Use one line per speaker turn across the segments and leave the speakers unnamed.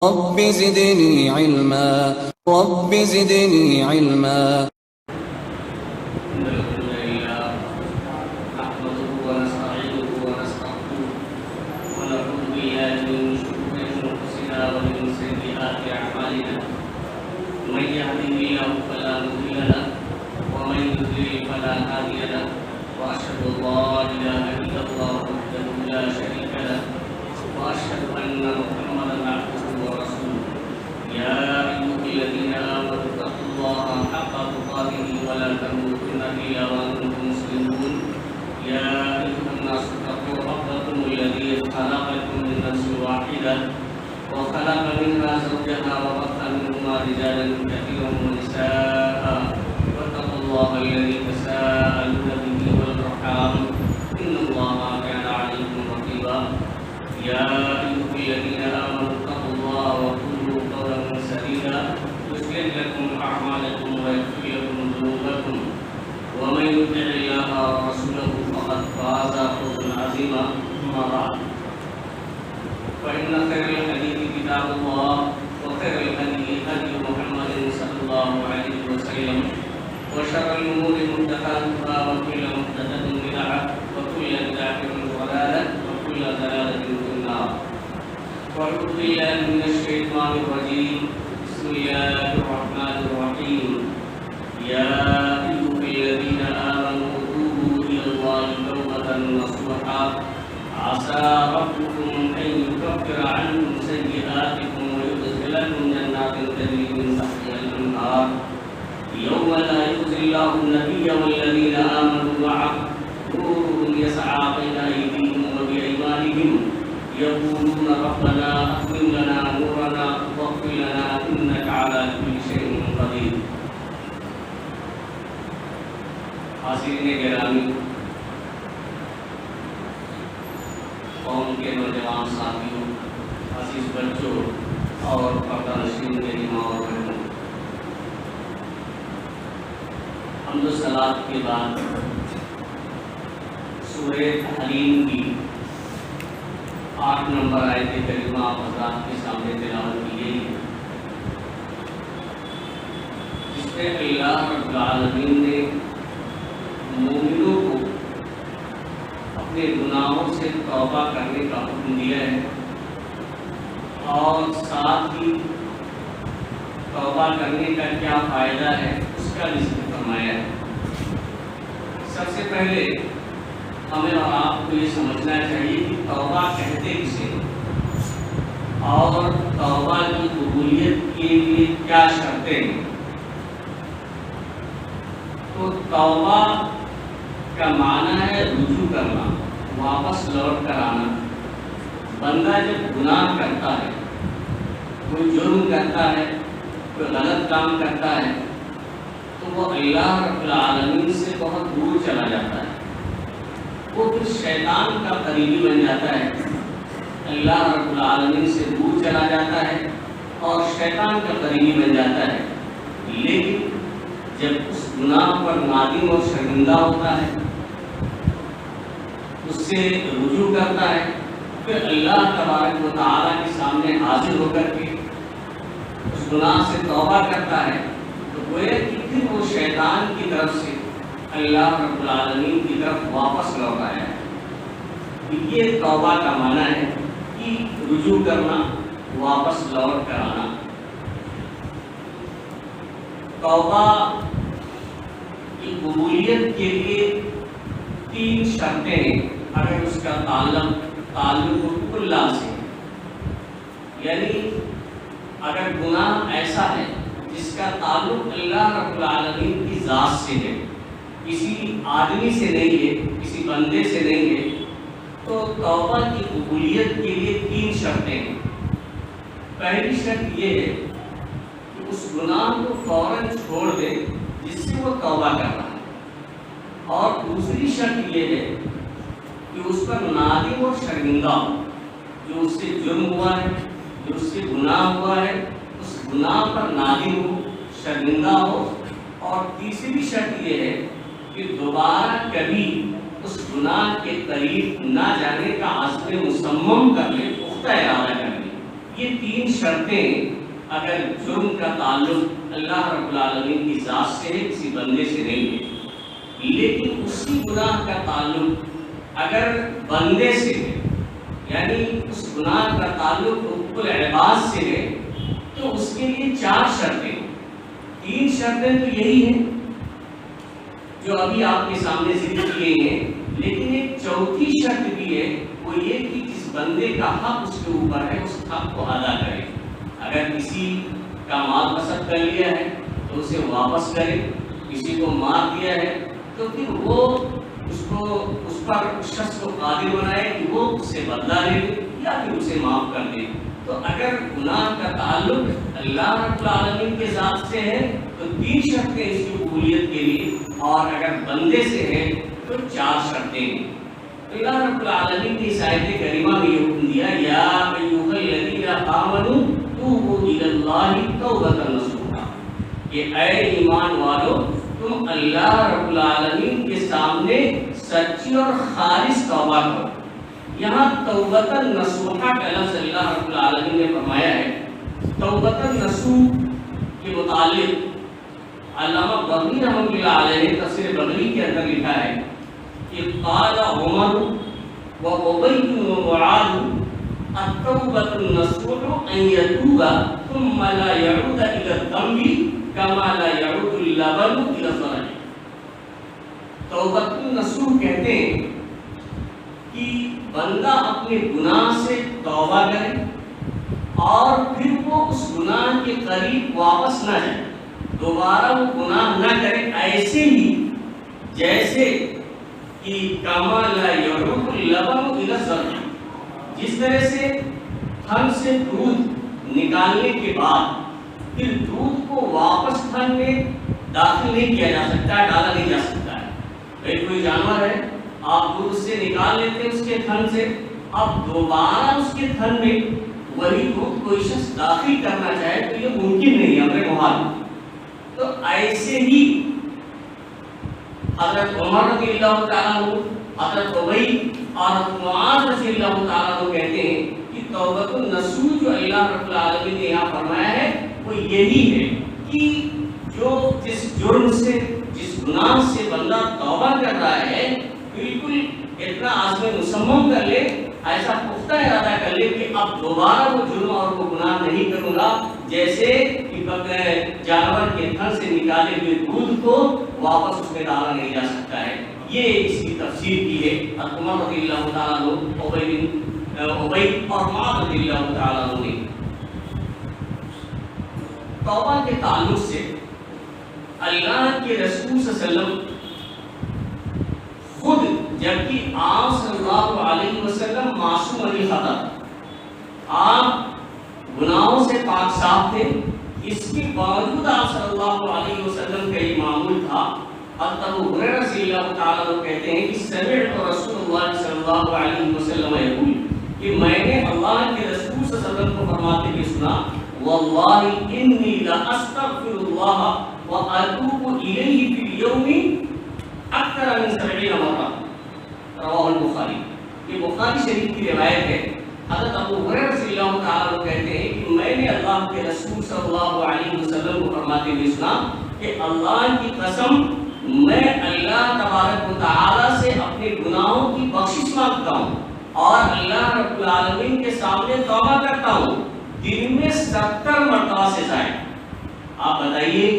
رب زدني علما رب زدني علما.
من يهده الله فلا مضل له ومن يضلل فلا هادي له واشهد ان لا اله الا الله وحده لا شريك له واشهد ان محمدا عبده ورسوله. يا ايها الذين امنوا اتقوا الله حق تقاته ولا تموتن الا وانتم مسلمون. يا ايها الناس اتقوا ربكم الذي خلقكم من نفس واحده وخلق منها زوجها وبث منهما رجالا كثيرا ونساء واتقوا الله الذي تساءلون به والارحام ان الله كان عليكم رقيبا. يا ايها الذين امنوا اتقوا الله وقولوا قولا سديدا يصلح لكم اعمالكم ويغفر لكم ذنوبكم ومن يطع الله ورسوله فقد فاز فوزا عظيما. اما بعد فإن خير الحديث كتاب الله وخير الهدي هدي محمد صلى الله عليه وسلم وشر الأمور محدثاتها وكل محدثة بدعة وكل بدعة ضلالة وكل ضلالة في النار. أعوذ بالله من الشيطان الرجيم. بسم الله الرحمن الرحيم. يا أيها الذين آمنوا توبوا إلى الله توبة نصوحا عسى ربكم أن يكفر عنكم سيئاتكم ويدخلكم جنات تجري من تحتها الأنهار يوم لا يخزي الله النبي والذين آمنوا معه نورهم يسعى بين أيديهم وبأيمانهم يقولون ربنا أتمم لنا نورنا واغفر لنا إنك على كل شيء قدير. حاضرین گرامی، قوم کے نوجوان ساتھیوں، عزیز بچوں اور پردہ نشین میری ماں اور بہنوں، حمد و صلات کے بعد سورہ تحریم کی 8 نمبر آیت کریمہ آپ حضرات کے سامنے تلاوت کی گئی ہے، جس میں اللہ رب العالمین نے مومنوں کو اپنے گناہوں سے توبہ کرنے کا حکم دیا ہے اور ساتھ ہی توبہ کرنے کا کیا فائدہ ہے اس کا ذکر فرمایا ہے۔ سب سے پہلے ہمیں اور آپ کو یہ سمجھنا چاہیے کہ توبہ کہتے کسے اور توبہ کی قبولیت کے لیے کیا شرطیں ہیں۔ تو توبہ کا معنی ہے رجوع کرنا، واپس لوٹ کر آنا۔ بندہ جب گناہ کرتا ہے، کوئی جرم کرتا ہے، کوئی غلط کام کرتا ہے، تو وہ اللہ رب العالمین سے بہت دور چلا جاتا ہے، وہ پھر شیطان کا قریبی بن جاتا ہے، اللہ رب العالمین سے دور چلا جاتا ہے اور شیطان کا قریبی بن جاتا ہے۔ لیکن جب اس گناہ پر نادم اور شرمندہ ہوتا ہے، اس سے رجوع کرتا ہے، پھر اللہ تبارک و تعالیٰ کے سامنے حاضر ہو کر کے اس گناہ سے توبہ کرتا ہے، تو گویا کہ پھر وہ شیطان کی طرف سے اللہ رب العالمین کی طرف واپس لوٹ آیا ہے۔ یہ توبہ کا معنی ہے کہ رجوع کرنا، واپس لوٹ کر آنا۔ توبہ کی قبولیت کے لیے 3 شرطیں ہیں اگر اس کا تعلق اللہ سے، یعنی اگر گناہ ایسا ہے جس کا تعلق اللہ رب العالمین کی ذات سے ہے، کسی آدمی سے نہیں ہے، کسی بندے سے نہیں ہے، تو توبہ کی قبولیت کے لیے 3 شرطیں ہیں۔ پہلی شرط یہ ہے کہ اس گناہ کو فوراً چھوڑ دے جس سے وہ توبہ کر رہا ہے، اور دوسری شرط یہ ہے کہ اس پر نادم اور شرمندہ ہو، جو اس سے جرم ہوا ہے، جو اس سے گناہ ہوا ہے، اس گناہ پر نادم ہو، شرمندہ ہو، اور تیسری شرط یہ ہے کہ دوبارہ کبھی اس گناہ کے قریب نہ جانے کا عزم مصمم کر لے، پختہ ارادہ کر لے۔ یہ تین شرطیں اگر جرم کا تعلق اللہ رب العالمین کی ذات سے ہے، کسی بندے سے نہیں ہے، لیکن اسی گناہ کا تعلق اگر بندے سے ہے، یعنی اس گناہ کا تعلق حقوق العباد سے ہے، تو اس کے لیے چار شرطیں، تین شرطیں تو یہی ہیں جو ابھی آپ کے سامنے ذکر کیے ہیں، لیکن ایک چوتھی شرط بھی ہے، وہ یہ کہ جس بندے کا حق اس کے اوپر ہے اس حق کو ادا کرے۔ اگر کسی کا مال غصب کر لیا ہے تو اسے واپس کرے، کسی کو مار دیا ہے تو پھر وہ اس پر اس شخص کو قادر بنائے کہ وہ اس سے بدلہ لے یا پھر اسے معاف کر دے۔ تو اگر گناہ کا تعلق اللہ رب العالمین کے ذات سے ہے تو تین شرطیں اس کی قبولیت کے لیے، اور اگر بندے سے ہے تو چار شرطیں ہیں۔ تو اللہ رب العالمین کی اس آیت کریمہ میں یہ حکم دیا، یا ایھا الذین آمنوا توبوا الی اللہ توبۃ نصوحا، کہ اے ایمان والو تم اللہ رب العالمین کے سامنے سچی اور خالص توبہ کرو۔ یہاں توبۃ نصوحا کا لفظ اللہ رب العالمین نے فرمایا ہے۔ توبۃ نصوح کے متعلق علامہ بغوی رحمۃ اللہ علیہ نے تفسیر بغوی کے اندر لکھا ہے کہ قال عمر وابی بن معاذ التوبۃ النصوح ان یتوب ثم لا يعود الى الذنب كما لا يعود اللبن الى الزرع۔ توبۃ النصوح کہتے ہیں کہ بندہ اپنے گناہ سے توبہ کرے اور پھر وہ اس گناہ کے قریب واپس نہ جائے، دوبارہ وہ گناہ نہ کرے، ایسے ہی جیسے کہ کما لا یعود اللبن الی الزرع، جس طرح سے تھن سے دودھ نکالنے کے بعد پھر دودھ کو واپس تھن میں داخل نہیں کیا جا سکتا ہے، ڈالا نہیں جا سکتا ہے۔ بھائی کوئی جانور ہے، آپ دودھ سے نکال لیتے ہیں اس کے تھن سے، اب دوبارہ اس کے تھن میں وہی دودھ کوئی شخص داخل کرنا چاہے تو یہ ممکن نہیں ہے، امر محال۔ تو ایسے ہی حضرت عمر رضی اللہ تعالیٰ عنہ، حضرت ابی اور حضرت معاذ رضی اللہ تعالیٰ عنہ کہتے ہیں کہ توبۃ النصوح جو اللہ رب العالمین نے یہاں فرمایا ہے وہ یہی ہے کہ جو جس جرم سے، جس گناہ سے بندہ توبہ کر رہا ہے، بالکل اتنا عزم مصمم کر لے، ایسا پختہ ارادہ کر لے کہ اب دوبارہ وہ جرم اور وہ گناہ نہیں کروں گا، جیسے کہ جانور کے تھن سے نکالے ہوئے دودھ کو واپس اس میں ڈالا نہیں جا سکتا ہے۔ یہ اس کی تفسیر کی ہے حضرت عمر رضی اللہ تعالیٰ عنہ، ابی اور معاذ رضی اللہ تعالیٰ عنہ نے۔ توبہ کے تعلق سے اللہ کے رسول صلی اللہ علیہ وسلم خود، جبکہ آپ صلی اللہ علیہ وسلم معصوم علی خطا، آپ گناہوں سے پاک صاف تھے، اس کے باوجود آپ صلی اللہ علیہ وسلم کا یہ معمول تھا۔ حضرت ابو ہریرہ رضی اللہ تعالیٰ عنہ کہتے ہیں کہ سمعت رسول اللہ صلی اللہ علیہ وسلم یقول، کہ میں نے اللہ کے رسول صلی اللہ علیہ وسلم کو فرماتے ہوئے سنا، واللہ انی لاستغفر اللہ واتوب الیہ فی اليوم اکثر من 70 مرہ، رواہ البخاری۔ یہ بخاری شریف کی روایت ہے۔ حضرت ابو ہریرہ رضی اللہ تعالیٰ عنہ کہتے ہیں کہ میں نے اللہ کے رسول صلی اللہ علیہ وسلم کو فرماتے ہوئے سنا کہ اللہ کی قسم، میں اللہ تبارک و تعالیٰ سے اپنے گناہوں کی بخشش مانگتا ہوں اور اللہ رب العالمین کے سامنے توبہ کرتا ہوں دن میں 70 مرتبہ سے زائد۔ آپ بتائیے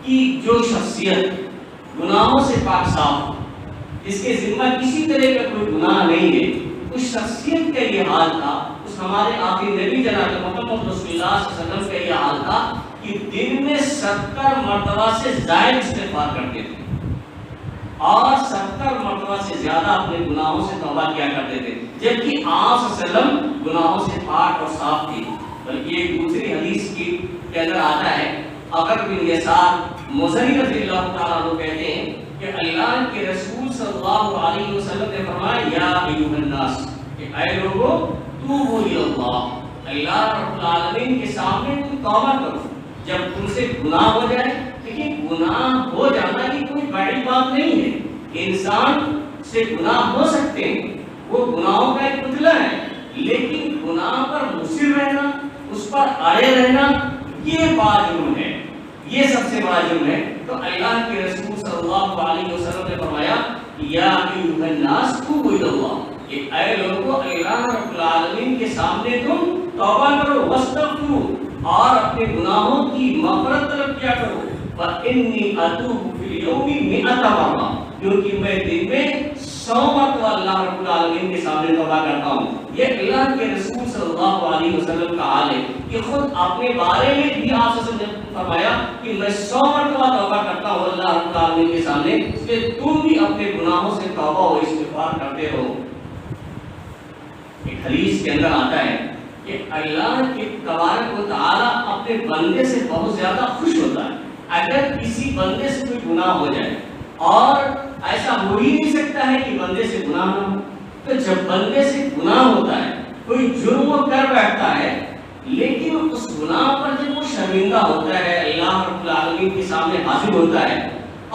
کہ جو شخصیت گناہوں سے پاک صاف، جس کے ذمہ کسی طرح کا کوئی گناہ نہیں ہے، اس شخصیت کا یہ حال تھا، اس ہمارے آخری نبی جناب محمد رسول اللہ صلی اللہ علیہ وسلم کا یہ حال تھا کہ دن میں 70 مرتبہ سے زائد استغفار کرتے تھے اور 70 مرتبہ سے زیادہ اپنے گناہوں سے توبہ کیا کرتے تھے، جبکہ آپ صلی اللہ علیہ وسلم گناہوں سے پاک اور صاف تھے۔ بلکہ ایک دوسری حدیث کے اندر آتا ہے، عقب بن یسار مزنی رضی اللہ تعالیٰ عنہ کہتے ہیں کہ اللہ کے رسول صلی اللہ علیہ وسلم نے فرمایا، یا ایھا الناس، کہ اے لوگو توبوا الی اللہ، اللہ رب العالمین کے سامنے تم توبہ کرو جب تم سے گناہ ہو جائے۔ دیکھیں، گناہ ہو جانا یہ کوئی بڑی بات نہیں ہے، انسان سے گناہ ہو سکتے ہیں، وہ گناہوں کا ایک پتلا ہے، لیکن گناہ پر مصر رہنا، اس پر اڑے رہنا یہ بڑا جرم ہے، یہ سب سے بڑا جرم ہے۔ تو اللہ کے رسول صلی اللہ علیہ وسلم نے فرمایا یا ایھا الناس توبوا الی اللہ، کہ اے لوگوں اللہ رب العالمین کے سامنے تم توبہ کرو، واستغفروا، اور اپنے گناہوں کی مغفرت طلب کیا کرو، فإنی اتوب فی اليوم 100 مرہ، کیونکہ میں دن میں 100 مرتبہ اللہ رب العالمین کے سامنے توبہ کرتا ہوں۔ یہ اللہ کے رسول صلی اللہ علیہ وسلم کا حال ہے کہ خود اپنے بارے میں بھی آپ سے فرمایا کہ میں 100 مرتبہ توبہ کرتا ہوں اللہ رب العالمین کے سامنے، اس لیے تم بھی اپنے گناہوں سے توبہ و استغفار کرتے رہو۔ ایک حدیث کے اندر آتا ہے کہ اللہ کے تبارک و تعالی اپنے بندے سے بہت زیادہ خوش ہوتا ہے۔ اگر کسی بندے سے کوئی گناہ ہو جائے، اور ایسا ہو ہی نہیں سکتا ہے کہ بندے سے گناہ نہ ہو، تو جب بندے سے گناہ ہوتا ہے، کوئی جرم وہ کر بیٹھتا ہے، لیکن اس گناہ پر جب وہ شرمندہ ہوتا ہے، اللہ رب العالمین کے سامنے حاضر ہوتا ہے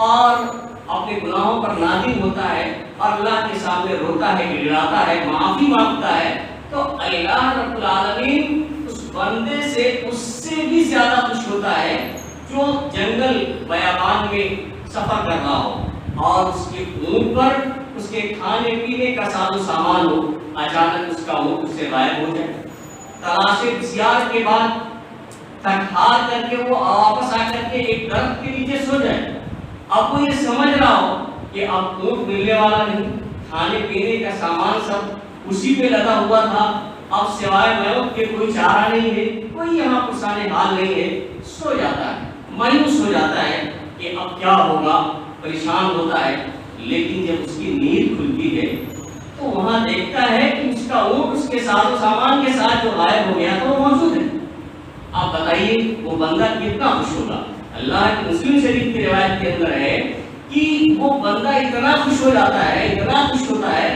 اور اپنے گناہوں پر نادم ہوتا ہے اور اللہ کے سامنے روتا ہے، گڑگڑاتا ہے، معافی مانگتا ہے، تو اللہ رب العالمین اس بندے سے اس سے بھی زیادہ خوش ہوتا ہے جو جنگل بیابان میں سفر کر رہا ہو اور اس کے اونٹ پر اس کے کھانے پینے کا ساز و سامان ہو، اچانک اس کا اونٹ اس سے غائب ہو جائے، تلاش بسیار کے بعد تھک ہار کر کے وہ واپس آ کر کے ایک درخت کے نیچے سو جائے۔ اب وہ یہ سمجھ رہا ہو کہ اب اونٹ ملنے والا نہیں، کھانے پینے کا سامان سب اسی پہ لگا ہوا تھا، اب سوائے موت کے کوئی چارہ نہیں ہے، کوئی یہاں پرسانے حال نہیں ہے، سو جاتا ہے، مایوس ہو جاتا ہے کہ اب کیا ہوگا، پریشان ہوتا ہے۔ لیکن جب اس کی نیند کھلتی ہے تو وہاں دیکھتا ہے کہ اس کا اونٹ اس کے ساز و سامان کے ساتھ جو غائب ہو گیا تو وہ موجود ہے۔ آپ بتائیے وہ بندہ کتنا خوش ہوگا۔ اللہ کی مسلم شریف کی روایت کے اندر ہے کہ وہ بندہ اتنا خوش ہو جاتا ہے، اتنا خوش ہوتا ہے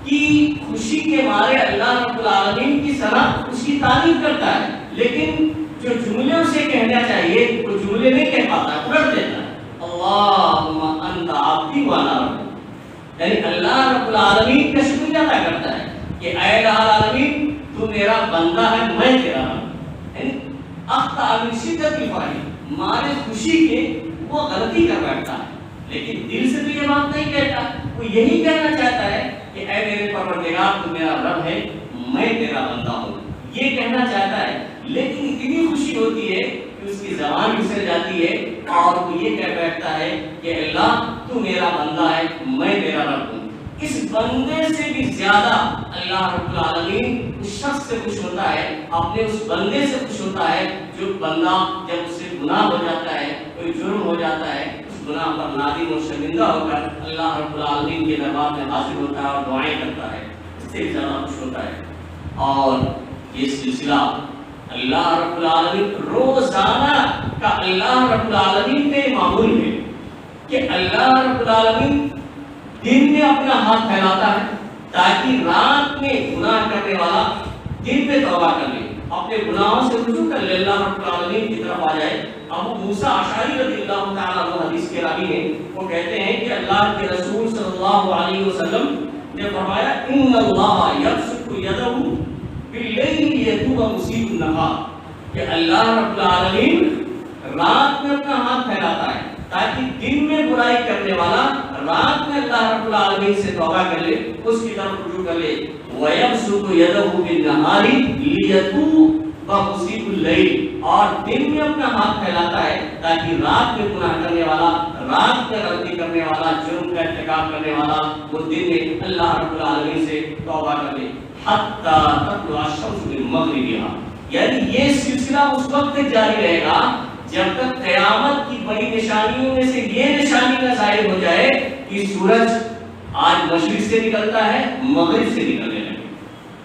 کہ خوشی کے مارے اللہ رب العالمین کی ثنا اس کی تعریف کرتا ہے، لیکن جو جملے اسے کہنا چاہیے وہ جملے نہیں کہہ پاتا، پلٹ دیتا ہے، اللہم انت عبدی وانا ربک، یعنی اللہ رب العالمین کا شکریہ ادا کرتا ہے کہ اے العالمین تو میرا بندہ ہے، میں تیرا رب، یعنی اخطأ من شدت الفرح، مارے خوشی کے وہ غلطی کر بیٹھتا ہے، لیکن دل سے تو یہ بات نہیں کہتا، وہ یہی کہنا چاہتا ہے کہ اے میرے پروردگار تو میرا رب ہے، میں تیرا بندہ ہوں، یہ کہنا چاہتا ہے، لیکن اتنی خوشی ہوتی ہے کہ اس کی زبان پھسل جاتی ہے اور وہ یہ کہہ بیٹھتا ہے کہ اللہ تو میرا بندہ ہے، میں تیرا رب ہوں۔ اس بندے سے بھی زیادہ اللہ رب العالمین اس شخص سے خوش ہوتا ہے، اپنے اس بندے سے خوش ہوتا ہے جو بندہ جب اس سے گناہ ہو جاتا ہے، کوئی جرم ہو جاتا ہے، اس گناہ پر نادم و شرمندہ ہو کر اللہ رب العالمین کے دربار میں حاضر ہوتا ہے اور دعائیں کرتا ہے، اس سے بھی زیادہ خوش ہوتا ہے۔ اور یہ سلسلہ اللہ رب العالمین روزانہ کا اللہ رب العالمین کے معمول ہے کہ اللہ رب العالمین دن میں اپنا ہاتھ پھیلاتا ہے تاکہ رات میں گناہ کرنے والا دن میں توبہ کر لے، اپنے گناہوں سے رجوع کر لے، اللہ رب العالمین کی طرف آ جائے۔ ابو موسیٰ اشعری رضی اللہ تعالیٰ عنہ حدیث کے راوی ہیں، وہ کہتے ہیں کہ اللہ کے رسول صلی اللہ علیہ وسلم نے فرمایا ان اللہ یبسط یدہ باللیل لیتوب مسیء النہار، کہ اللہ رب العالمین رات میں اپنا ہاتھ پھیلاتا ہے تاکہ دن میں برائی کرنے والا رات میں اللہ رب العالمین سے توبہ کر لے، اس کی طرف رجوع کر لے۔ وَيَبْسُطُ يَدَهُ بِالنَّهَارِ لِيَتُوبَ مُسِيءُ اللَّيْلِ، اور دن میں اپنا ہاتھ پھیلاتا ہے تاکہ رات میں گناہ کرنے والا، رات میں غلطی کرنے والا، جرم کا ارتکاب کرنے والا وہ دن میں اللہ رب العالمین سے توبہ کر لے۔ حَتَّى تَطْلُعَ الشَّمْسُ مِن مَغْرِبِهَا، یعنی یہ سلسلہ اس وقت تک جاری رہے گا جب تک قیامت کی بڑی نشانیوں میں سے یہ نشانی نہ ظاہر ہو جائے کہ سورج آج مشرق سے نکلتا ہے، مغرب سے نکلنے لگے،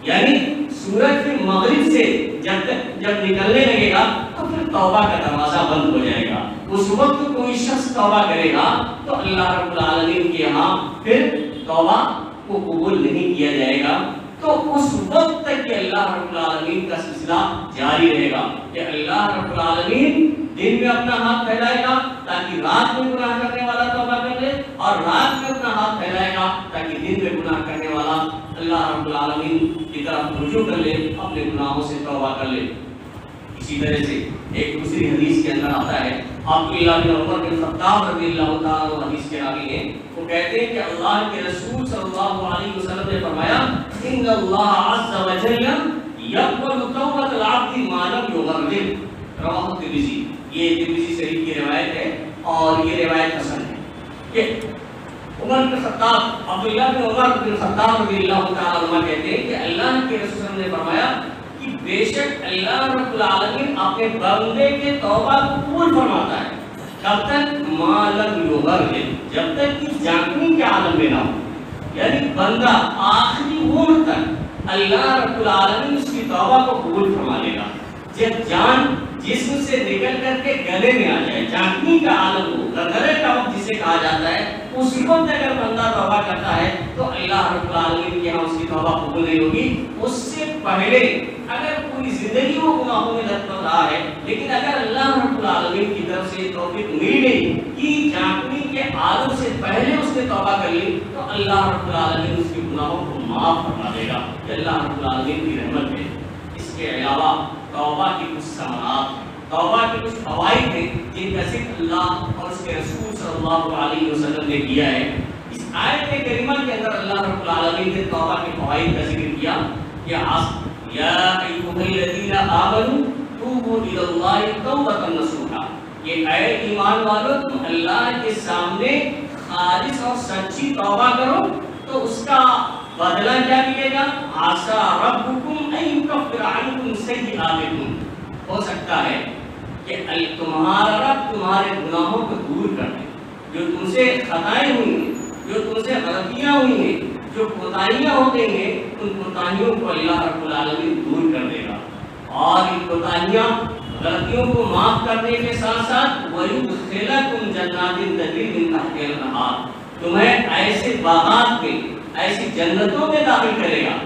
یعنی سورج کے مغرب سے جب نکلنے لگے گا تو پھر توبہ کا دروازہ بند ہو جائے گا۔ اس وقت کوئی شخص توبہ کرے گا تو اللہ رب العالمین کے ہاں پھر توبہ کو قبول نہیں کیا جائے گا۔ تو اس وقت تک کہ اللہ رب العالمین کا سلسلہ جاری رہے گا کہ اللہ رب العالمین دن میں اپنا ہاتھ پھیلائے گا تاکہ رات میں گناہ کرنے والا توبہ کر لے، اور رات میں اپنا ہاتھ پھیلائے گا تاکہ دن میں گناہ کرنے والا اللہ رب العالمین کی طرف رجوع کر لے، اپنے گناہوں سے توبہ کر لے۔ اسی طرح سے ایک دوسری حدیث کے اندر آتا ہے، عبداللہ بن عمر بن خطاب رضی اللہ تعالیٰ عنہ حدیث کے راوی ہیں، وہ کہتے ہیں کہ اللہ کے رسول صلی اللہ علیہ وسلم نے فرمایا ان اللہ عز وجل یقبل توبۃ العبد ما لم یغرر، رواہ ترمذی، یہ ترمذی شریف کی روایت ہے اور یہ روایت حسن ہے کہ عمر بن خطاب، عبداللہ بن عمر بن خطاب رضی اللہ تعالیٰ عنہ کہتے ہیں کہ اللہ کے رسول صلی اللہ علیہ وسلم نے فرمایا کہ بے شک اللہ رب العالمین اپنے بندے کے توبہ کو قبول فرماتا ہے کب تک ما لم یغرر، جب تک کہ جاننے کے عالم میں نہ ہو، یعنی بندہ آخری عمر تک اللہ رب العالمین اس کی توبہ کو قبول فرما لے گا۔ جب جان جسم سے نکل کر کے گلے میں آ جائے، جاننے کا عالم ہو، گلے کا وقت جسے کہا جاتا ہے، اس وقت اگر بندہ توبہ کرتا ہے تو اللہ رب العالمین کے ہاں اس کی توبہ قبول نہیں ہوگی۔ اس سے پہلے اگر پوری زندگی وہ گناہوں میں لت پت رہا ہے، لیکن اگر اللہ رب العالمین کی طرف سے توفیق مل گئی کہ جاننے کے عالم سے پہلے اس نے توبہ کر لی تو اللہ رب العالمین اس کے گناہوں کو معاف فرما دے گا، کہ اللہ رب العالمین کی رحمت ہے۔ اس کے علاوہ توبہ کی کچھ ثمرات، توبہ کے کچھ فوائد ہیں جن کا ذکر اللہ اور اس کے رسول صلی اللہ علیہ وسلم نے کیا ہے۔ اس آیت کریمہ کے اندر اللہ رب العالمین نے توبہ کے فوائد کا ذکر کیا کہ یا ایھا الذین آمنوا توبوا الی اللہ توبۃ نصوحا، یہ اے ایمان والو تم اللہ کے سامنے خالص اور سچی توبہ کرو تو اس کا بدلہ کیا ملے گا؟ عسیٰ ربکم ان یکفر عنکم سیئاتکم، ہو سکتا ہے کہ تمہارا رب تمہارے گناہوں کو دور کر دے، جو تم سے خطائیں ہوئی ہیں، جو تم سے غلطیاں ہوئی ہیں، جو کوتاہیاں ہوتے ہیں، ان کوتاہیوں کو اللہ رب العالمین دور کر دے گا، اور ان کوتاہیاں غلطیوں کو معاف کرنے کے ساتھ ساتھ وَيُدْخِلَكُمْ جَنَّاتٍ تَجْرِی مِن تَحْتِھَا الْأَنْہَارُ، تمہیں ایسے باغات میں، ایسی جنتوں میں داخل کرے گا۔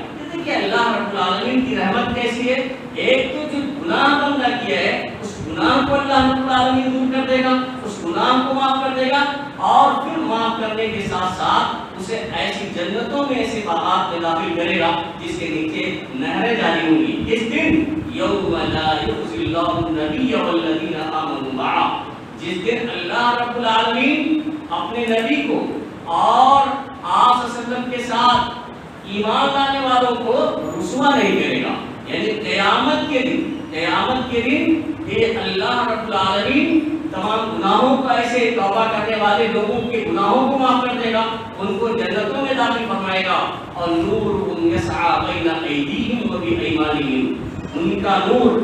کہ اللہ رب العالمین کی رحمت کیسی ہے، ایک تو جو گناہ بندہ کیا ہے اس گناہ کو اللہ رب العالمین دور کر دے گا، اس گناہ کو معاف کر دے گا، اور پھر معاف کرنے کے ساتھ ساتھ اسے ایسی جنتوں میں، ایسے باغات میں داخل کرے گا جس کے نیچے نہریں جاری ہوں گی۔ اس دن یوم لا یخزی اللہ النبی والذین آمنوا معہ، جس دن اللہ رب العالمین اپنے نبی کو اور آپ صلی اللہ علیہ وسلم کے ساتھ ایمان لانے والوں کو رسوا نہیں کرے گا، یعنی قیامت کے دن یہ اللہ رب العالمین تمام گناہوں کو، ایسے توبہ کرنے والے لوگوں کے گناہوں کو معاف کر دے گا، ان کو جنتوں میں داخل فرمائے گا، اور نورہم یسعیٰ بین ایدیہم وبایمانہم، ان کا نور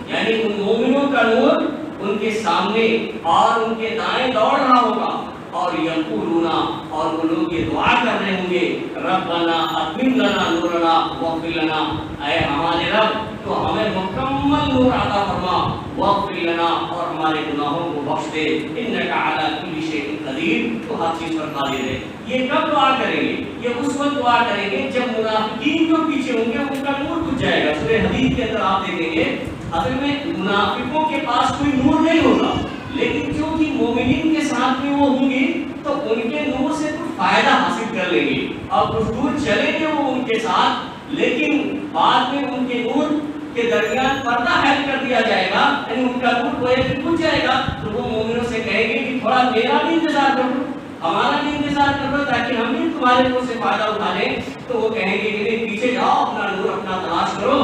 یعنی ان مومنوں کا نور ان کے سامنے اور ان کے دائیں دوڑ رہا ہوگا، اور یقولون، اور وہ لوگ یہ دعا کر رہے ہوں گے ربنا اتمم لنا نورنا واغفر لنا، اے ہمارے رب تو ہمیں مکمل نور عطا فرما، واغفر لنا، اور ہمارے گناہوں کو بخش دے، انک علی کل شیء قدیر، تو ہر چیز پر قادر ہے۔ یہ کب دعا کریں گے؟ یہ اس وقت دعا کریں گے جب منافقین جو پیچھے ہوں گے ان کا نور بجھ جائے گا۔ سورہ حدید کے اندر آپ دیکھیں گے اصل میں منافقوں کے پاس کوئی نور نہیں ہوگا، لیکن کیونکہ مومنین کے ساتھ میں وہ ہوں گے تو ان کے نور سے کچھ فائدہ حاصل کر لیں گے، اور کچھ دور چلیں گے وہ ان کے ساتھ، لیکن بعد میں ان کے نور کے درمیان پردہ حائل کر دیا جائے گا، یعنی ان کا نور کوئی بھی پوچھ جائے گا تو وہ مومنوں سے کہیں گے کہ تھوڑا میرا بھی انتظار کر لو، ہمارا بھی انتظار کر لو، تاکہ ہم بھی تمہارے نور سے فائدہ اٹھا لیں۔ تو وہ کہیں گے کہ نہیں، پیچھے جاؤ، اپنا نور اپنا تلاش کرو۔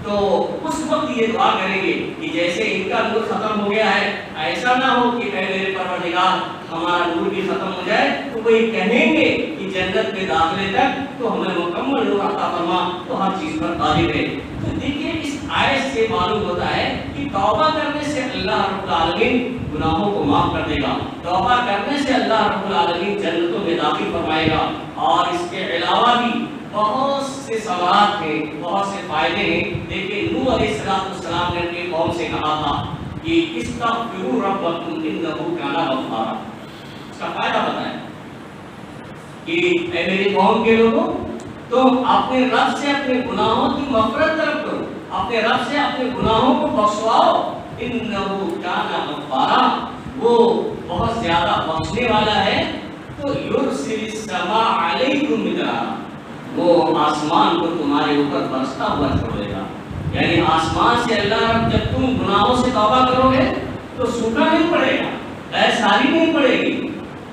تو اس وقت یہ دعا کریں گے کہ جیسے ان کا نور ختم ہو گیا ہے، ایسا نہ ہو کہ اے میرے پروردگار ہمارا نور بھی ختم ہو جائے، تو وہ یہ کہیں گے کہ جنت میں داخلے تک تو ہمیں مکمل نور عطا فرما، تو ہر چیز پر قادر ہے۔ تو دیکھیے اس آیت سے معلوم ہوتا ہے کہ توبہ کرنے سے اللہ رب العالمین گناہوں کو معاف کر دے گا، توبہ کرنے سے اللہ رب العالمین جنتوں میں داخل فرمائے گا، اور اس کے علاوہ بھی بہت سے ثمرات ہیں، بہت سے فائدے ہیں۔ دیکھیں نوح علیہ السلام نے اپنی قوم سے کہا تھا کہ استغفروا ربکم انہ کان غفارا، اس کا فائدہ بتائیں کہ اے میری قوم کے لوگوں تم اپنے رب سے اپنے گناہوں کی مغفرت طلب کرو، اپنے رب سے اپنے گناہوں کو بخشواؤ، انہ کان غفارا، وہ بہت زیادہ بخشنے والا ہے۔ تو یرسل السماء علیکم مدرارا، وہ آسمان کو تمہارے اوپر برستا ہوا چھوڑے گا، یعنی آسمان سے اللہ رب جب تم گناہوں سے توبہ کرو گے تو سوکھا نہیں پڑے گا، غیر ساری نہیں پڑے گی،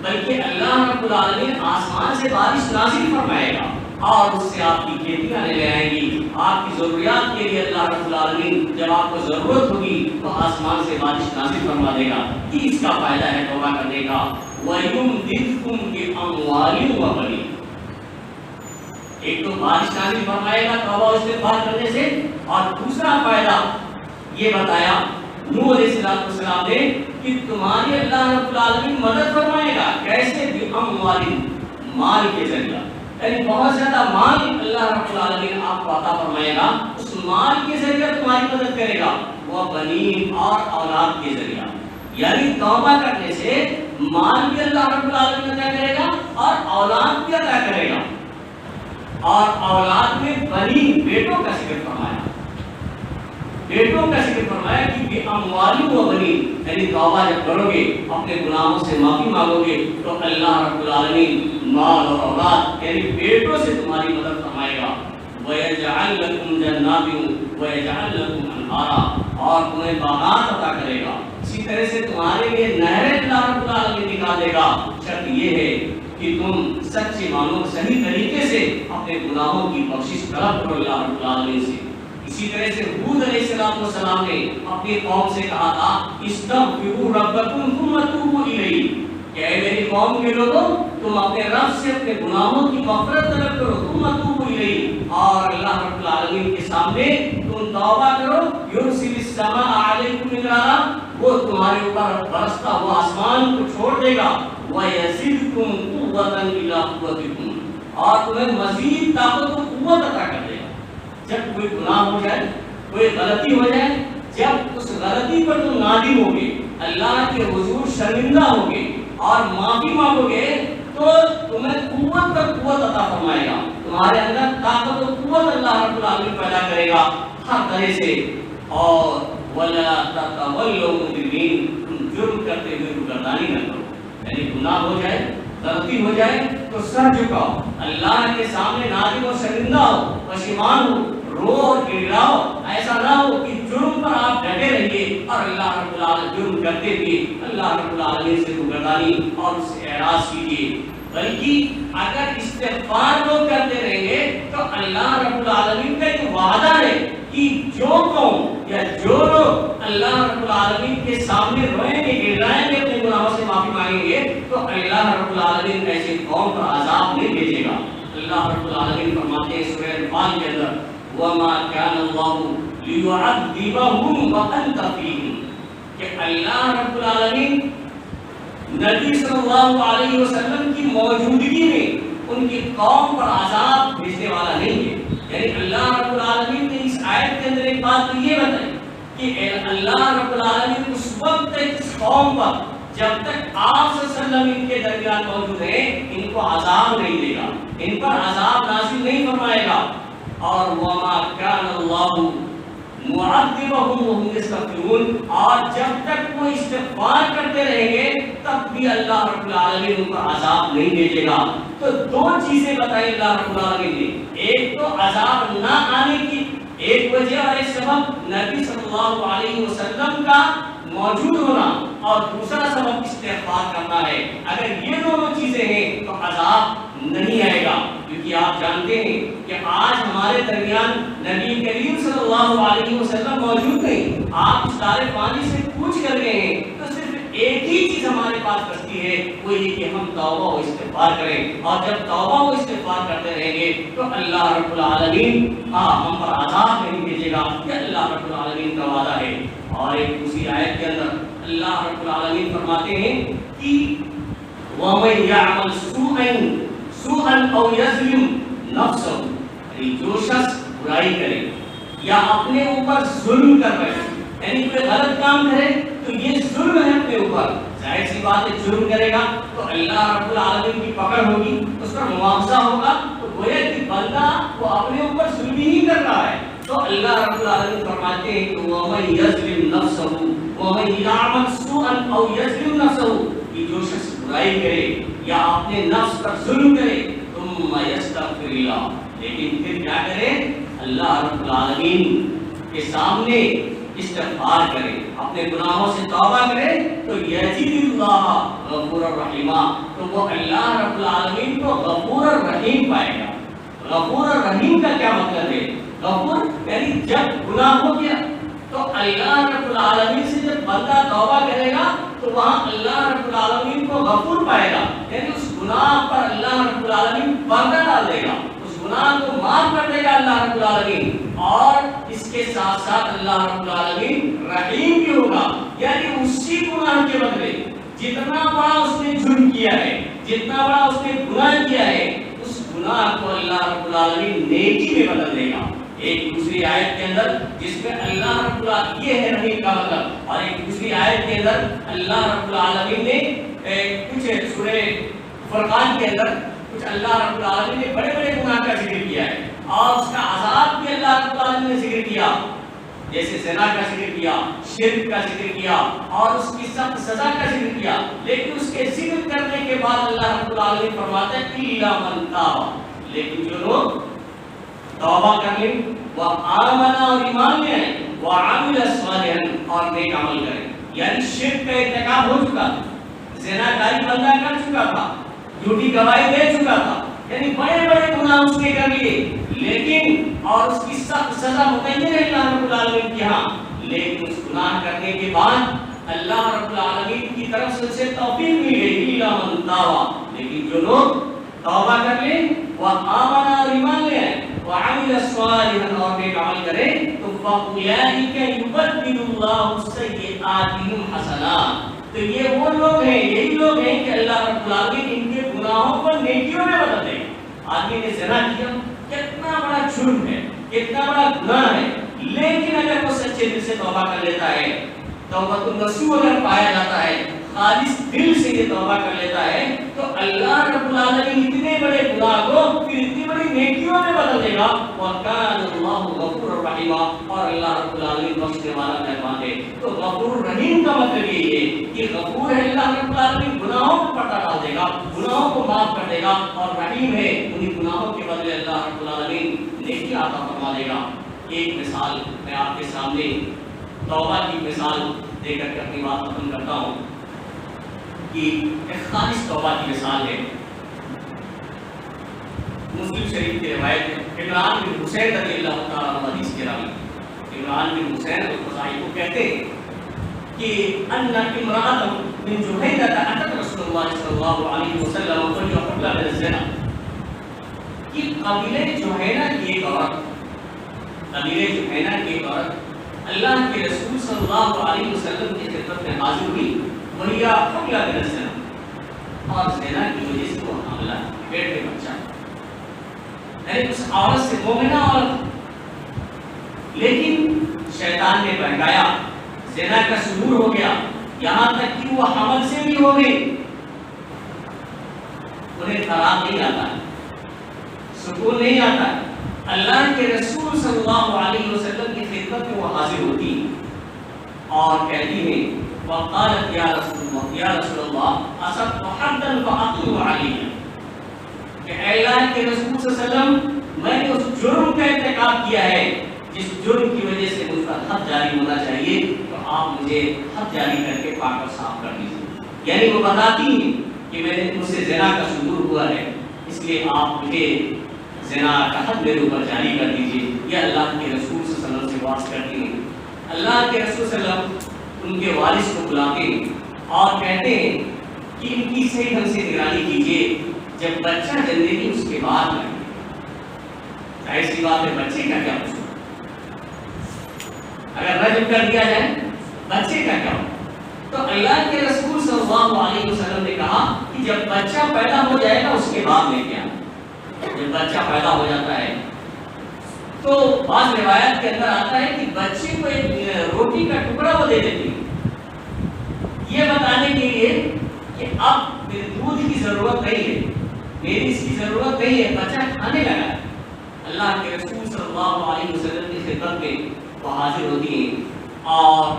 بلکہ اللہ رب العالمین آسمان سے بارش نازل فرمائے گا اور اس سے آپ کی کھیتیاں لے آئیں گی۔ آپ کی ضروریات کے لیے اللہ رب العالمین جب آپ کو ضرورت ہوگی تو آسمان سے بارش نازل فرما دے گا۔ یہ اس کا فائدہ ہے توبہ کرنے کا۔ وَيُمْدِدْكُمْ بِأَمْوَالٍ وَبَنِينَ، ایک تو بارش نازل فرمائے گا توبہ و استغفار کرنے سے، اور دوسرا فائدہ یہ بتایا نوح علیہ السلام نے کہ تمہاری اللہ رب العالمین مدد فرمائے گا۔ کیسے؟ بِأَمْوَالٍ، مال کے ذریعہ، یعنی بہت زیادہ مال اللہ رب العالمین آپ کو عطا فرمائے گا، اس مال کے ذریعہ تمہاری مدد کرے گا، وہ بنین، اور اولاد کے ذریعہ۔ یعنی توبہ کرنے سے مال بھی اللہ رب العالمین عطا کرے گا اور اولاد بھی عطا کرے گا، اور اولاد میں بنین، بیٹوں کا ذکر فرمایا، بیٹوں کا ذکر فرمایا کہ بے اموال و بنین، یعنی توبہ جب کرو گے اپنے گناہوں سے معافی مانگو گے تو اللہ رب العالمین مال اور اولاد یعنی بیٹوں سے تمہاری مدد فرمائے گا۔ وَيَجْعَلْ لَكُمْ جَنَّاتٍ وَيَجْعَلْ لَكُمْ أَنْهَارًا، اور تمہیں باغات عطا کرے گا، اسی طرح سے تمہارے لیے نہریں اللہ رب العالمین نکالے گا۔ شرط یہ ہے کہ تم سچے مانو، صحیح طریقے سے اپنے گناہوں کی بخشش طلب کرو اللہ رب العالمین سے۔ اسی طرح سے ہود علیہ السلام نے اپنی قوم سے کہا تھا استغفروا ربکم ثم توبوا الیہ، کہ اے میری قوم کے لوگوں تم اپنے رب سے اپنے گناہوں کی مغفرت طلب کرو، ثم توبوا الیہ، اور اللہ رب العالمین کے سامنے تم توبہ کرو۔ یرسل السماء علیکم مدرارا، وہ تمہارے اوپر برستا ہوا آسمان کو چھوڑ دے گا، وَيَزِدْكُمْ قُوَّةً إِلَىٰ قُوَّتِكُمْ، اور تمہیں مزید طاقت و قوت عطا کر دے گا۔ جب کوئی گناہ ہو جائے، کوئی غلطی ہو جائے، جب اس غلطی پر تم نادم ہوگے، اللہ کے حضور شرمندہ ہوگے اور معافی مانگو گے تو تمہیں قوت پر قوت عطا فرمائے گا، تمہارے اندر طاقت و قوت اللہ رب العالمین پیدا کرے گا ہر طرح سے۔ اور وَلَا تَتَوَلَّوْا مُجْرِمِينَ، تم جرم کرتے ہوئے گردانی نہ کرو، یعنی گناہ ہو جائے، غلطی ہو جائے تو سر جھکاؤ، اللہ کے سامنے نادم و شرمندہ ہو، پشیمان ہو، رو اور گڑگڑاؤ۔ ایسا نہ ہو کہ جرم پر آپ ڈٹے رہیے اور اللہ رب العالمین جرم کرتے ہوئے اللہ رب العالمین سے گردانی اور اس سے اعراض کیجیے، بلکہ اگر استغفار لوگ کرتے رہیں گے تو اللہ رب العالمین کا ایک وعدہ ہے کہ جو قوم یا جو لوگ اللہ رب العالمین کے سامنے روئیں گے، گڑگڑائیں گے، اپنے گناہوں سے معافی مانگیں گے تو اللہ رب العالمین ایسی قوم پر عذاب نہیں بھیجے گا۔ اللہ رب العالمین فرماتے ہیں سورہ انفال کے اندر وَمَا كَانَ اللَّهُ لِيُعَذِّبَهُمْ وَأَنْتَ فِيهِمْ، کہ اللہ رب العالمین نبی صلی اللہ علیہ وسلم کی موجودگی میں ان کی قوم پر عذاب بھیجنے والا نہیں ہے۔ یعنی اللہ رب العالمین نے اس آیت کے اندر ایک بات تو یہ بتائی کہ اللہ رب العالمین اس وقت تک اس قوم پر جب تک آپ صلی اللہ علیہ وسلم ان کے درمیان موجود ہیں ان کو عذاب نہیں دے گا، ان پر عذاب نازل نہیں فرمائے گا۔ اور وَمَا كَانَ اللَّهُ مُعَذِّبَهُمْ وَهُمْ يَسْتَغْفِرُونَ، اور جب تک وہ استغفار کرتے رہیں گے تب بھی اللہ رب العالمین ان پر عذاب نہیں بھیجے گا۔ تو دو چیزیں بتائی اللہ رب العالمین نے، ایک تو عذاب نہ آنے کی ایک وجہ اور ایک سبب نبی صلی اللہ علیہ وسلم کا موجود ہونا، اور دوسرا سبب استغفار کرنا ہے۔ اگر یہ دونوں چیزیں ہیں تو عذاب نہیں آئے گا، کیونکہ آپ جانتے ہیں کہ آج ہمارے درمیان نبی کریم صلی اللہ علیہ وسلم موجود نہیں، آپ اس دار فانی سے پوچھ کر گئے ہیں تو صرف ایک ہی چیز ہمارے پاس بچتی ہے، وہ یہ کہ ہم توبہ و استغفار کریں، اور جب توبہ و استغفار کرتے رہیں گے تو اللہ رب العالمین ہم پر عذاب نہیں بھیجے گا، یہ اللہ رب العالمین کا وعدہ ہے۔ اور ایک دوسری آیت کے اندر اللہ رب العالمین فرماتے ہیں کہ وَمَن يَعْمَلْ سُوءًا أَوْ يَظْلِمْ نَفْسَهُ، جو شخص برائی کرے یا اپنے اوپر ظلم کر رہے، یعنی کوئی غلط کام کرے تو یہ ظلم ہے اپنے اوپر، ظاہر سی بات ہے جرم کرے گا تو اللہ رب العالمین کی پکڑ ہوگی، اس پر معاوضہ ہوگا، تو گویا کہ بندہ وہ اپنے اوپر ظلم ہی کر رہا ہے۔ تو اللہ رب العالمین فرماتے ہیں کہ وَمَن يَظْلِمْ نَفْسَهُ وَمَن يَعْمَلْ سُوءًا أَوْ يَظْلِمْ نَفْسَهُ، کہ جو شخص برائی کرے یا اپنے نفس پر ظلم کرے ثُمَّ يَسْتَغْفِرِ اللَّهَ، لیکن پھر کیا کرے، اللہ رب العالمین کے سامنے استغفار کرے، اپنے گناہوں سے توبہ کرے تو یزید اللہ غفور الرحیم، تو وہ اللہ رب العالمین کو غفور الرحیم پائے گا۔ غفور الرحیم کا کیا مطلب ہے؟ غفور یعنی جب گناہ ہو گیا تو اللہ رب العالمین سے جب بندہ توبہ کرے گا تو وہاں اللہ رب العالمین کو غفور پائے گا، یعنی اس گناہ پر اللہ رب العالمین پردہ ڈال دے گا، اس گناہ کو معاف کر دے گا اللہ رب العالمین، اور اس کے ساتھ ساتھ اللہ رب العالمین رحیم بھی ہوگا، یعنی اسی گناہ کے بدلے جتنا بڑا اس نے جرم کیا ہے، جتنا بڑا اس نے گناہ کیا ہے، اس گناہ کو اللہ رب العالمین نیکی میں بدل دے گا۔ ایک دوسری آیت کے اندر جس میں اللہ رب العالمین، یہ ہے رحیم کا مطلب، اور ایک دوسری آیت کے اندر اللہ رب العالمین نے کچھ سورہ فرقان کے اندر کچھ اللہ رب العالمین نے بڑے بڑے گناہ کا ذکر کیا ہے، اور اس کا عذاب بھی اللہ رب العالمین نے ذکر کیا، جیسے زنا کا ذکر کیا، شرک کا ذکر کیا، اور اس کی سخت سزا کا ذکر کیا، لیکن اس کے ذکر کرنے کے بعد اللہ رب العالمین فرماتا ہے الا من تاب، لیکن جو لوگ توبہ کر لیں، وہ آمن اور ایمان لے آئیں، وہ عامل صالحا اور نیک عمل کریں، یعنی شرک کا ارتکاب ہو چکا تھا، زنا کاری بندہ کر چکا تھا، جھوٹی گواہی دے چکا تھا، یعنی بڑے بڑے گناہ اس نے کر لیے، لیکن اور اس کی سخت سزا متعین ہے اللہ رب العالمین کے ہاں، لیکن اس گناہ کرنے کے بعد اللہ رب العالمین کی طرف سے اسے توفیق مل گئی الا من تاب، لیکن جو لوگ توبہ کر لیں، وہ آمن اور ایمان لے آئیں، وعمل صالحا اور نیک عمل کرے تو فاولئک یبدل اللہ سیئاتہم حسنات، تو یہ وہ لوگ ہیں، یہی لوگ ہیں کہ اللہ رب العالمین ان کے گناہوں کو نیکیوں میں بدل دے گا۔ آدمی نے زنا کیا، کتنا بڑا جرم ہے، کتنا بڑا گناہ ہے، لیکن اگر وہ سچے دل سے توبہ کر لیتا ہے، توبۃ النصوح اگر پایا جاتا ہے، خالص دل سے یہ توبہ کر لیتا ہے، تو اللہ رب العالمین اتنے بڑے گناہ کو پھر اتنی بڑی نیکیوں میں بدل دے گا، وَكَانَ اللَّهُ غَفُورًا رَحِيمًا، اور اللہ رب العالمین بخشنے والا مہربان ہے۔ تو غفور رحیم کا مطلب یہ ہے کہ غفور ہے اللہ رب العالمین، گناہوں کو پردہ ڈال دے گا، گناہوں کو معاف کر دے گا، اور رحیم ہے انہیں گناہوں کے بدلے اللہ رب العالمین نیکی عطا فرما دے گا۔ ایک مثال میں آپ کے سامنے توبہ کی مثال دے کر کے اپنی بات ختم کرتا ہوں کہ ایک خالص توبہ کی مثال ہے۔ مسلم شریف کی روایت ہے، عمران بن حسین رضی اللہ تعالیٰ عنہ حدیث کے راوی، عمران بن حسین الخزاعی کو کہتے ہیں کہ ان امرأة من جہینہ اتت رسول اللہ صلی اللہ علیہ وسلم وهي حبلى من الزنا، کہ قبیلہ جہینہ کی ایک عورت، قبیلہ جہینہ کی ایک عورت اللہ کے رسول صلی اللہ علیہ وسلم کی خدمت میں حاضر ہوئی، وهي حبلى من الزنا، اور زنا کی وجہ سے وہ حاملہ پیٹ میں بچہ، یعنی اس عورت سے مومنہ عورت، لیکن شیطان نے بہکایا، زنا کا شرور ہو گیا، یہاں تک کہ وہ حمل سے بھی ہو گئی، انہیں طلاق نہیں آتا ہے، سکون نہیں آتا ہے، اللہ کے رسول صلی اللہ علیہ وسلم کی خدمت میں وہ حاضر ہوتی اور کہتی ہیں وقالت یا رسول اللہ اصبت حدا فاقم علیہ، کہ اے اللہ کے رسول صلی اللہ علیہ وسلم، میں نے اس جرم کا ارتکاب کیا ہے جس جرم کی وجہ سے مجھ پر حد جاری ہونا چاہیے، تو آپ مجھے حد جاری کر کے پاک اور صاف کر دیجیے، یعنی وہ بتاتی ہیں کہ میں نے مجھ سے زنا کا صدور ہوا ہے، اس لیے آپ مجھے زنا کا حد میرے اوپر جاری کر دیجیے۔ یہ اللہ کے رسول صلی اللہ علیہ وسلم سے بات کرتی ہیں، اللہ کے رسول صلی اللہ علیہ وسلم ان کے والد کو بلاتے ہیں اور کہتے ہیں کہ ان کی صحیح ڈھنگ سے نگرانی کیجیے، جب بچہ جننے کی اس کے بعد میں، ظاہر سی بات ہے بچے کا کیا قصور، اگر رجم کر دیا جائے بچے کا کیا ہو؟ تو اللہ کے رسول صلی اللہ علیہ وسلم نے کہا کہ جب بچہ پیدا ہو جائے گا اس کے بعد میں کیا، جب بچہ پیدا ہو جاتا ہے تو بعض روایت کے اندر آتا ہے کہ بچے کو ایک روٹی کا ٹکڑا وہ دے دیتی ہے، یہ بتانے کے لیے کہ اب دودھ کی ضرورت نہیں ہے، میری اس کی ضرورت نہیں ہے، بچہ کھانے لگا ہے۔ اللہ کے رسول صلی اللہ علیہ وسلم کی خدمت میں وہ حاضر ہوتی ہیں اور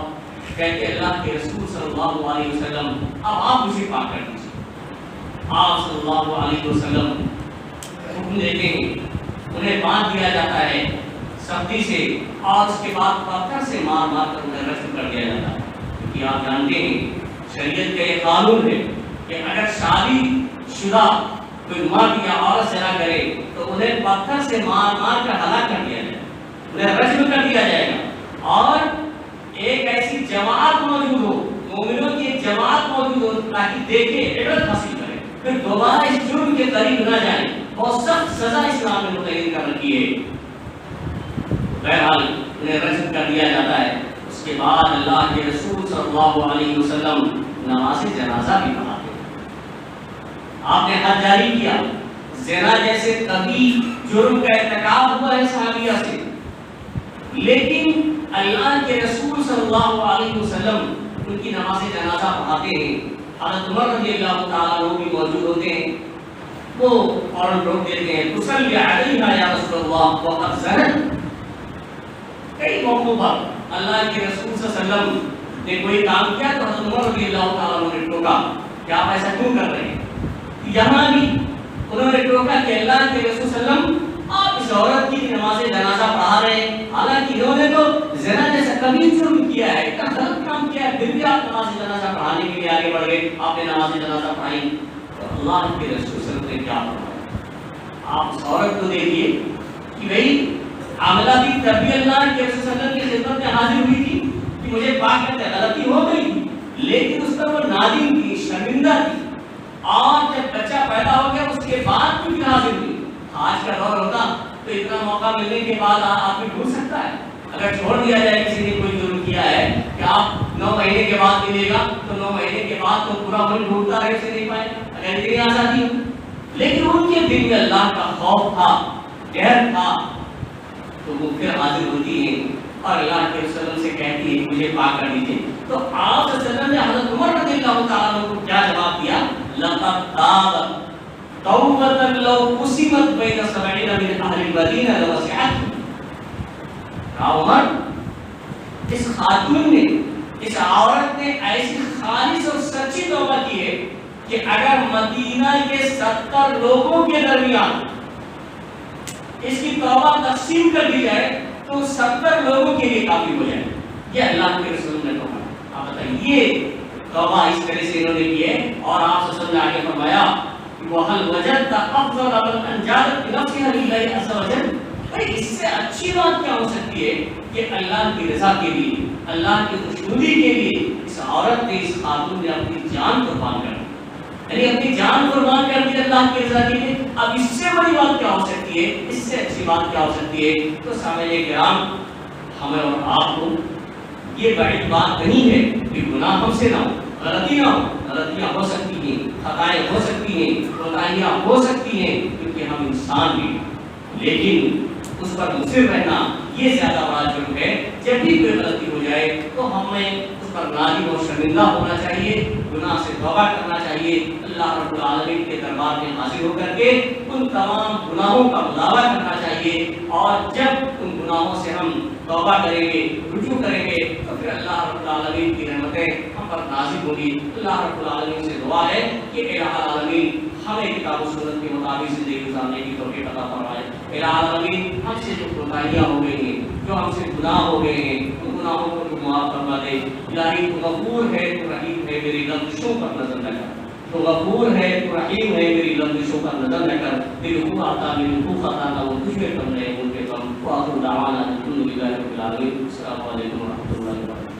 کہتے اللہ کے رسول صلی اللہ علیہ وسلم اب آپ مجھے پاک کر دیجیے۔ آپ صلی اللہ علیہ وسلم حکم دیتے ہیں، انہیں باندھ دیا جاتا ہے سختی سے اور اس کے بعد پتھر سے مار مار کر انہیں رجم کر دیا جاتا ہے، کیونکہ آپ جانتے ہیں شریعت کا یہ قانون ہے کہ اگر شادی شدہ کوئی مرد یا عورت زنا کرے تو انہیں پتھر سے مار مار کر ہلاک کر دیا جائے، انہیں رجم کر دیا جائے گا، اور ایک ایسی جماعت موجود ہو، مومنوں کی ایک جماعت موجود ہو تاکہ دیکھے، عبرت حاصل کرے، پھر دوبارہ اس جرم کے قریب نہ جائیں۔ بہت سخت سزا اسلام نے متعین کر رکھی ہے۔ بہرحال انہیں رجم کر دیا جاتا ہے۔ اس کے بعد اللہ کے رسول صلی اللہ علیہ وسلم نماز جنازہ بھی پڑھاتے ہیں۔ آپ نے حد جاری کیا، زنا جیسے کبھی جرم کا ارتکاب ہوا ہے صحابیہ سے، لیکن اللہ کے رسول صلی اللہ علیہ وسلم ان کی نماز جنازہ پڑھاتے ہیں۔ حضرت عمر رضی اللہ تعالیٰ عنہ بھی موجود ہوتے ہیں، وہ فوراً روک دیتے ہیں، تصلی علیہا یا رسول اللہ وقد زنت۔ کئی موقعوں پر اللہ کے رسول صلی اللہ علیہ وسلم نے کوئی کام کیا تو حضرت عمر رضی اللہ تعالیٰ عنہ نے ٹوکا کہ آپ ایسا کیوں کر رہے ہیں؟ یہاں بھی انہوں نے ٹوکا کہ اللہ کے رسول صلی اللہ علیہ وسلم آپ اس عورت کی نماز جنازہ پڑھا رہے ہیں، حالانکہ انہوں نے تو زنا جیسا کبھی جرم کیا ہے، اتنا غلط کام کیا ہے، پھر بھی آپ نماز جنازہ پڑھانے کے لیے آگے بڑھ گئے، آپ نے نماز جنازہ پڑھائی۔ تو اللہ کے رسول صلی اللہ علیہ وسلم نے کیا فرمایا؟ آپ اس عورت کو دیکھیے کہ بھئی عاملہ بھی تبھی اللہ کے رسول صلی اللہ علیہ وسلم کی خدمت میں حاضر ہوئی تھی کہ مجھے پاک کرتے غلطی ہو گئی تھی، لیکن اس پر وہ نادم تھی، شرمندہ تھی، اور جب بچہ پیدا ہو گیا اس کے بعد بھی حاضر ہوئی۔ آج کا دور ہوتا تو اتنا موقع ملنے کے بعد آدمی ڈھونڈ سکتا ہے، اگر چھوڑ دیا جائے کسی نے کوئی جرم کیا ہے کہ آپ 9 مہینے کے بعد ملے گا تو 9 مہینے کے بعد تو پورا ملک ڈھونڈتا رہے، اسے نہیں پائے گا، اگر اتنی آزادی ہو۔ لیکن ان کے دل میں اللہ کا خوف تھا، ڈر تھا، تو وہ پھر حاضر ہوتی ہیں اور اللہ کے وسلم سے کہتی ہے مجھے پاک کر دیجیے۔ تو آپ صلی اللہ علیہ وسلم نے حضرت عمر رضی اللہ تعالیٰ عنہ کو کیا جواب دیا؟ لقد تابت توبۃ لو قسمت بین 70 من اہل المدینہ لوسعتهم۔ عمر، اس خاتون نے، اس عورت نے ایسی خالص اور سچی توبہ کی ہے کہ اگر مدینہ کے 70 لوگوں کے درمیان اس کی توبہ تقسیم کر دی جائے تو 70 لوگوں کے لیے کافی ہو جائے۔ یہ اللہ کے رسول نے کہا۔ آپ بتائیے یہ توبہ اس طرح سے انہوں نے کی ہے، اور آپ صلی اللہ علیہ وسلم نے آگے فرمایا وَهَلْ وَجَدْتَ أَفْضَلَ مِنْ أَنْ جَعَلَتْ بِنَفْسِهَا لِلَّهِ عَزَّ وَجَلَّ۔ اس سے اچھی بات کیا ہو سکتی ہے کہ اللہ کی رضا کے لیے، اللہ کی خوشنودی کے لیے اس عورت نے، اس خاتون نے اپنی جان قربان کر دی، یعنی اپنی جان قربان کر دی اللہ کی رضا کے لیے۔ اب اس سے بڑی بات کیا ہو سکتی ہے، اس سے اچھی بات کیا ہو سکتی ہے؟ تو سامعین کرام، ہمیں اور آپ کو یہ بڑی بات نہیں ہے کہ گناہ ہم سے نہ ہو، غلطی نہ ہو، غلطیاں ہو سکتی ہیں، خطائیں ہو سکتی ہیں، کوتاہیاں ہو سکتی ہیں، کیونکہ ہم انسان بھی، لیکن اس پر مصر رہنا یہ زیادہ بڑا جرم ہے۔ جب بھی کوئی غلطی ہو جائے تو ہمیں اس پر نادم اور شرمندہ ہونا چاہیے، گناہ سے توبہ کرنا چاہیے، اللہ رب العالمین کے دربار میں حاضر ہو کر کے ان تمام گناہوں کا مداوع کرنا چاہیے، اور جب ان گناہوں سے ہم توبہ کریں گے، رجوع کریں گے، تو پھر اللہ رب العالمین کی رحمتیں ہم پر نازل ہوگی۔ اللہ رب العالمین سے دعا ہے کہ الہ العالمین ہمیں کتاب و سنت کے مطابق زندگی گزارنے کی توفیق عطا فرمائے۔ الہ العالمین ہم سے جو کوتاہیاں ہو گئی ہیں، جو ہم سے گناہ ہو گئے ہیں، ان گناہوں کو تو معاف فرما دے۔ الہی تو غفور ہے، تو رحیم ہے، میری لفظوں پر نظر نہ کر، تو غفور ہے، تو رحیم ہے، میری لفظوں پر نظر نہ کر، میری حقوق عطا، میری حقوق عطا نہ وہ تجھ میں کم رہے، ان کے کم۔ وآخر دعوانا الحمد للہ رب العالمین۔ السلام علیکم ورحمۃ اللہ وبرکاتہ۔